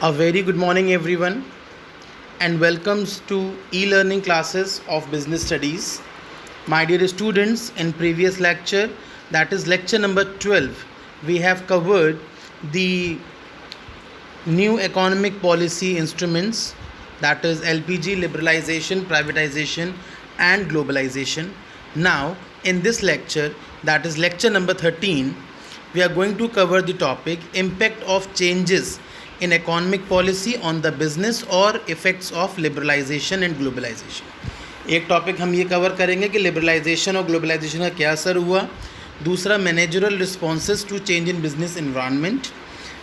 A very good morning, everyone, and welcomes to e-learning classes of business studies. My dear students, in previous lecture, that is lecture number 12, we have covered the new economic policy instruments, that is LPG, liberalization, privatization, and globalization. Now, in this lecture, that is lecture number 13, we are going to cover the topic impact of changes in economic policy on the business or effects of liberalization and globalization. एक topic हम ये cover करेंगे कि liberalisation और globalisation का क्या असर हुआ, दूसरा managerial responses to change in business environment,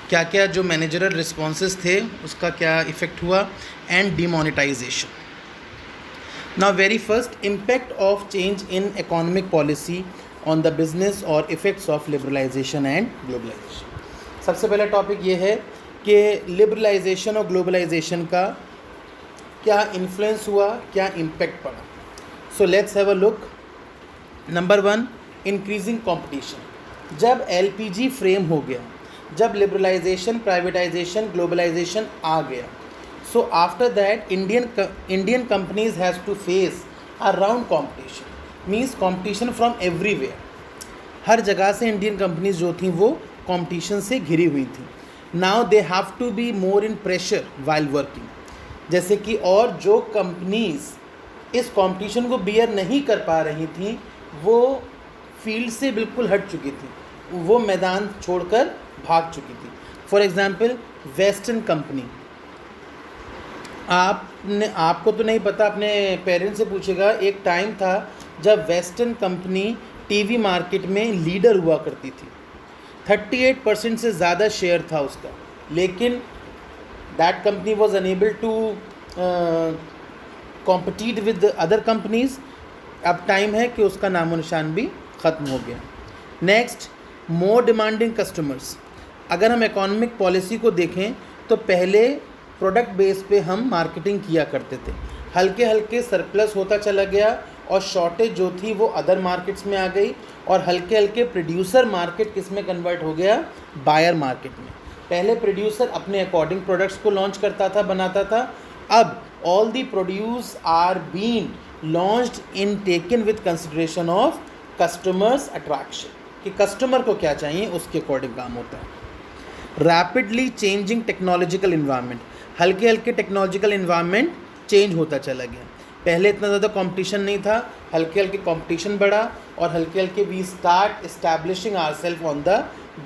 क्या क्या जो मैनेजरल रिस्पॉन्सेज थे उसका क्या इफ़ेक्ट हुआ, and demonetization. Now very first, impact of change in economic policy on the business और effects of liberalization and globalization. सबसे पहला टॉपिक ये है कि लिबरलाइजेशन और ग्लोबलाइजेशन का क्या इन्फ्लुएंस हुआ, क्या इम्पैक्ट पड़ा. So let's have a look. Number 1, increasing competition. जब एलपीजी फ्रेम हो गया, जब लिबरलाइजेशन, प्राइवेटाइजेशन, ग्लोबलाइजेशन आ गया, so after that Indian companies has to face around competition, means competition from everywhere. हर जगह से इंडियन कंपनीज जो थी वो कंपटीशन से घिरी हुई थी. Now they have to be more in pressure while working. जैसे कि और जो कंपनीज इस कंपटीशन को बियर नहीं कर पा रही थी वो फील्ड से बिल्कुल हट चुकी थी, वो मैदान छोड़कर भाग चुकी थी. For example western company. आपको तो नहीं पता, अपने पेरेंट्स से पूछेगा. एक टाइम था जब वेस्टर्न कंपनी टीवी मार्केट में लीडर हुआ करती थी. 38% से ज़्यादा शेयर था उसका, लेकिन that company was unable to compete with other companies. अब टाइम है कि उसका नामो निशान भी ख़त्म हो गया. Next, more demanding customers. अगर हम इकोनॉमिक पॉलिसी को देखें तो पहले प्रोडक्ट बेस पे हम मार्केटिंग किया करते थे. हल्के हल्के सरप्लस होता चला गया और शॉर्टेज जो थी वो अदर मार्केट्स में आ गई, और हल्के हल्के प्रोड्यूसर मार्केट किस में कन्वर्ट हो गया, बायर मार्केट में. पहले प्रोड्यूसर अपने अकॉर्डिंग प्रोडक्ट्स को लॉन्च करता था, बनाता था. अब all the produce are been launched in taken with consideration of customers attraction, कि कस्टमर को क्या चाहिए उसके अकॉर्डिंग काम होता है. Rapidly changing technological environment. हल्के हल्के टेक्नोलॉजिकल इन्वायरमेंट चेंज होता चला गया. पहले इतना ज़्यादा कंपटीशन नहीं था, हल्के हल्के कंपटीशन बढ़ा, और हल्के हल्के we start establishing ourselves on the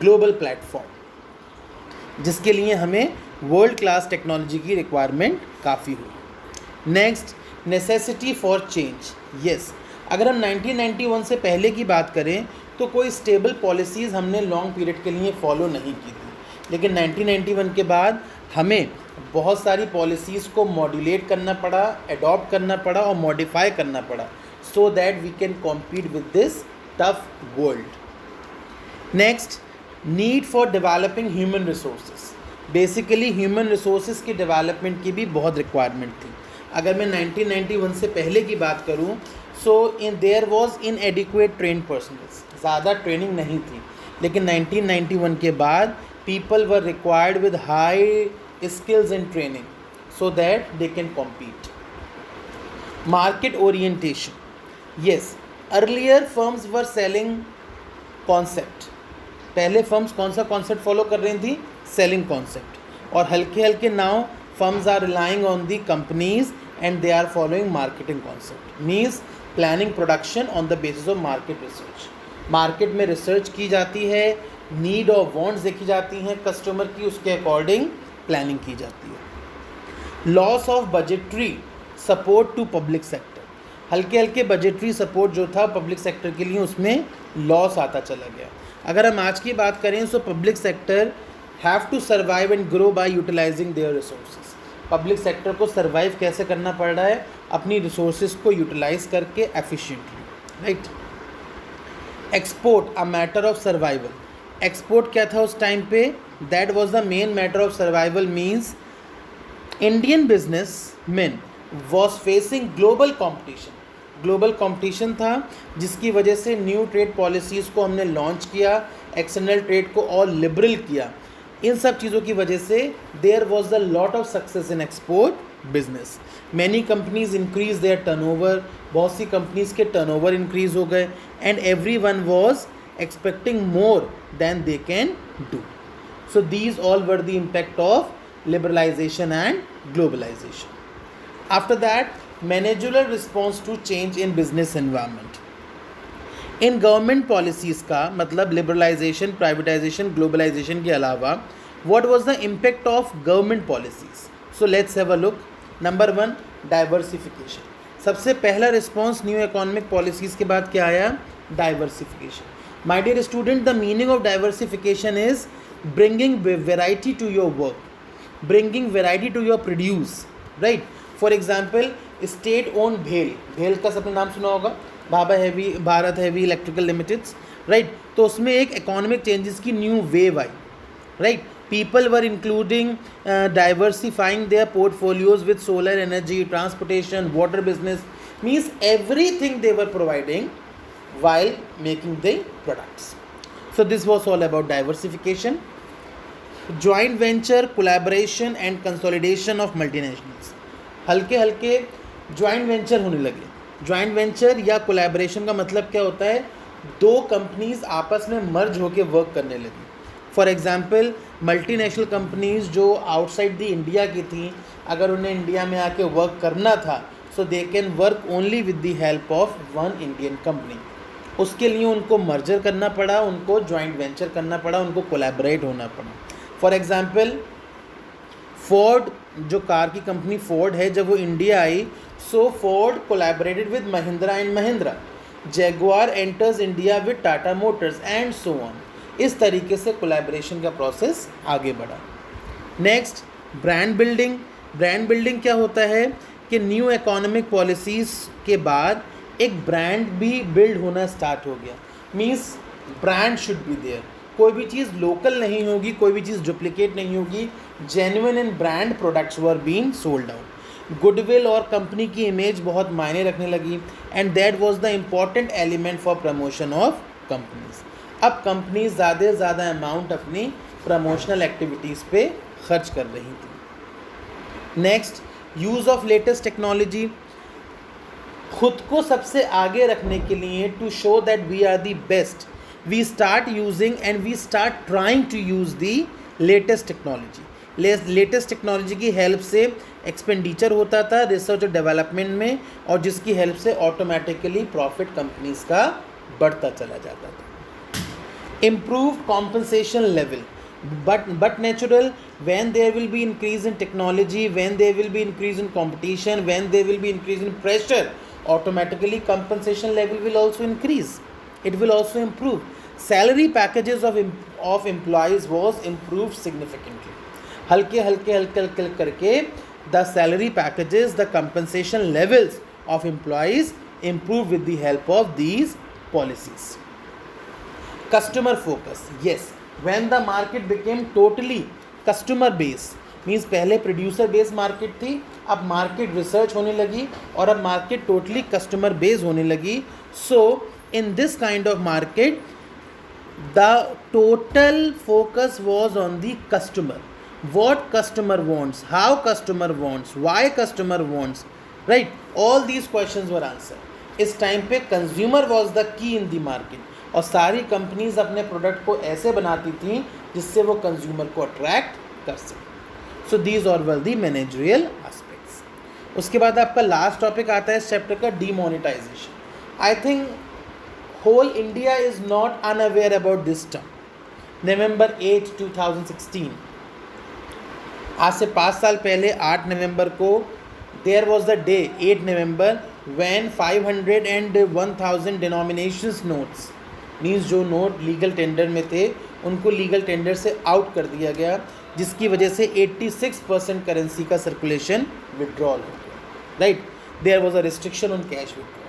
global platform, जिसके लिए हमें वर्ल्ड क्लास टेक्नोलॉजी की रिक्वायरमेंट काफ़ी हुई. Next, necessity for change. Yes, अगर हम 1991 से पहले की बात करें तो कोई स्टेबल पॉलिसीज़ हमने लॉन्ग पीरियड के लिए फॉलो नहीं की थी, लेकिन 1991 के बाद हमें बहुत सारी पॉलिसीज़ को मॉड्यूलेट करना पड़ा, अडॉप्ट करना पड़ा और मॉडिफाई करना पड़ा, so that we can compete with this tough world. Next, need for developing human resources. Basically human resources की डेवलपमेंट की भी बहुत रिक्वायरमेंट थी. अगर मैं 1991 से पहले की बात करूं, so there was inadequate train personals, ज़्यादा ट्रेनिंग नहीं थी. लेकिन 1991 के बाद people were required with high skills and training so that they can compete. Market orientation. Yes, earlier firms were selling concept. पहले फर्म्स कौन सा कॉन्सेप्ट फॉलो कर रही थी, सेलिंग कॉन्सेप्ट. और हल्के हल्के now firms are relying on the companies and they are following marketing concept, means planning production on the basis of market research. Market में रिसर्च की जाती है, नीड और वांट्स देखी जाती हैं कस्टमर की, उसके अकॉर्डिंग प्लानिंग की जाती है. Loss of budgetary support to public sector. हल्के हल्के बजटरी सपोर्ट जो था पब्लिक सेक्टर के लिए, उसमें लॉस आता चला गया. अगर हम आज की बात करें so public sector have to survive and grow by utilising their resources. Public sector को सर्वाइव कैसे करना पड़ रहा है, अपनी रिसोर्सेज को यूटिलाइज करके efficiently, right. Export a matter of survival. Export क्या था उस टाइम पे, that was the main matter of survival. Means Indian business man was facing global competition. Global competition था, जिसकी वजह से न्यू ट्रेड पॉलिसीज़ को हमने लॉन्च किया, एक्सटर्नल ट्रेड को और लिबरल किया. इन सब चीज़ों की वजह से there was the lot of success in export business. Many companies increase their turnover, बहुत सी कंपनीज के टर्नओवर इंक्रीज हो गए, and every one was expecting more than they can do. So these all were the impact of liberalization and globalization. After that, managerial response to change in business environment. In government policies का मतलब liberalisation, privatization, globalisation के अलावा what was the impact of government policies. So let's have a look. Number 1, diversification. सबसे पहला response new economic policies के बाद क्या आया? Diversification. My dear student, the meaning of diversification is bringing variety to your work, bringing variety to your produce, right? For example, state-owned भेल का सबने नाम सुना होगा, Bharat heavy electrical limiteds, right? तो उसमें एक इकोनॉमिक चेंजेस की new wave I, right? People were including diversifying their portfolios with solar energy, transportation, water business, means everything they were providing while making the products. So this was all about diversification. Joint venture, collaboration and consolidation of multinationals. हल्के हल्के joint venture होने लगे. joint venture या collaboration का मतलब क्या होता है? दो कंपनीज आपस में मर्ज होके वर्क करने लगी. फॉर एग्जाम्पल, मल्टीनेशनल कंपनीज जो आउटसाइड दी इंडिया की थी, अगर उन्हें इंडिया में आके वर्क करना था, so they can work only with the help of one Indian company. उसके लिए उनको मर्जर करना पड़ा, उनको जॉइंट वेंचर करना पड़ा, उनको कोलैबोरेट होना पड़ा. फॉर एग्जांपल, फोर्ड जो कार की कंपनी फोर्ड है, जब वो India I, so Ford collaborated with Mahindra and Mahindra. Jaguar enters India with Tata Motors and so on. इस तरीके से कोलैबोरेशन का प्रोसेस आगे बढ़ा. Next, brand building. Brand building क्या होता है कि न्यू इकोनॉमिक पॉलिसीज़ के बाद एक ब्रांड भी बिल्ड होना स्टार्ट हो गया. Means brand should be there. कोई भी चीज़ लोकल नहीं होगी, कोई भी चीज़ डुप्लीकेट नहीं होगी. Genuine and brand products were being sold out. Goodwill और कंपनी की इमेज बहुत मायने रखने लगी, and that was the important element for promotion of companies. अब कंपनीज ज़्यादा से ज़्यादा अमाउंट अपनी प्रमोशनल एक्टिविटीज़ पे खर्च कर रही थी. Next, use of latest technology. खुद को सबसे आगे रखने के लिए, to show that we are the best, we start using and we start trying to use the latest technology. Latest technology की हेल्प से एक्सपेंडिचर होता था रिसर्च और डेवलपमेंट में, और जिसकी हेल्प से ऑटोमेटिकली प्रॉफिट कंपनीज का बढ़ता चला जाता था. Improve compensation level. but natural, when there will be increase in technology, when there will be increase in competition, when there will be increase in pressure, automatically compensation level will also increase. It will also improve. Salary packages of employees was improved significantly. हल्के करके the salary packages, the compensation levels of employees improve with the help of these policies. Customer focus. Yes, when the market became totally customer base, means पहले producer base market थी, अब market research होने लगी और अब market totally customer base होने लगी. So in this kind of market, the total focus was on the customer. What customer wants, how customer wants, why customer wants, right? All these questions were answered. इस time पे consumer was the key in the market, और सारी companies अपने product को ऐसे बनाती थी जिससे वो कंज्यूमर को अट्रैक्ट कर सके. So these are well the managerial aspects. उसके बाद आपका लास्ट टॉपिक आता है इस चैप्टर का, demonetization. I think whole India is not unaware about this term. November 8, 2016, आज से 5 साल पहले 8 नवंबर को, there was the day 8 November when 500 and 1000 denominations notes, means जो नोट लीगल टेंडर में थे उनको लीगल टेंडर से आउट कर दिया गया, जिसकी वजह से 86% करेंसी का सर्कुलेशन विड्रॉल हो गया. Right, there was a restriction on cash withdrawal.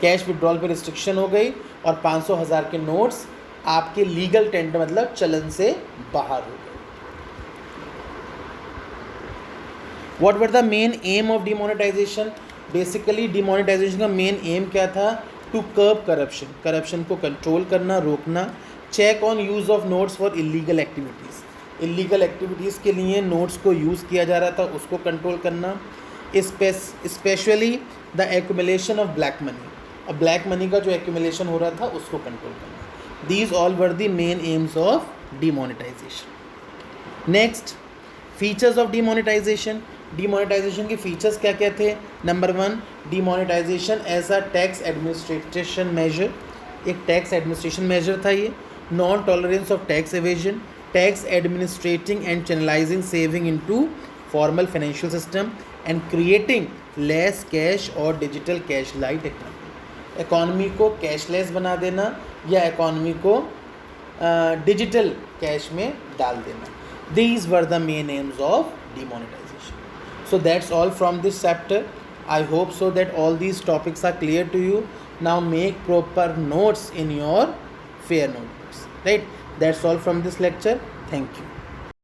Cash withdrawal पे रिस्ट्रिक्शन हो गई और 500,000 के नोट्स आपके लीगल टेंडर मतलब चलन से बाहर हो गए. What were the main aim of demonetisation? Basically demonetisation का मेन एम क्या था? टू कर्ब करप्शन को कंट्रोल करना, रोकना. Check on use of notes for illegal activities. Illegal activities के लिए नोट्स को यूज़ किया जा रहा था उसको कंट्रोल करना, specially the accumulation of black money, और ब्लैक मनी का जो एक्यूमुलेशन हो रहा था उसको कंट्रोल करना। These all were the main aims of demonetisation. Next, features of demonetisation. Demonetisation के फीचर्स क्या क्या थे? Number 1, demonetisation as a tax administration measure, एक टैक्स एडमिनिस्ट्रेशन मेजर था ये। Non tolerance of tax evasion, tax administrating and channelising saving into formal financial system and creating less cash और digital cash light economy. Economy को cashless बना देना या economy को digital cash में डाल देना। These were the main aims of demonetization. So that's all from this chapter. I hope so that all these topics are clear to you. Now make proper notes in your fair notebooks. Right? That's all from this lecture. Thank you.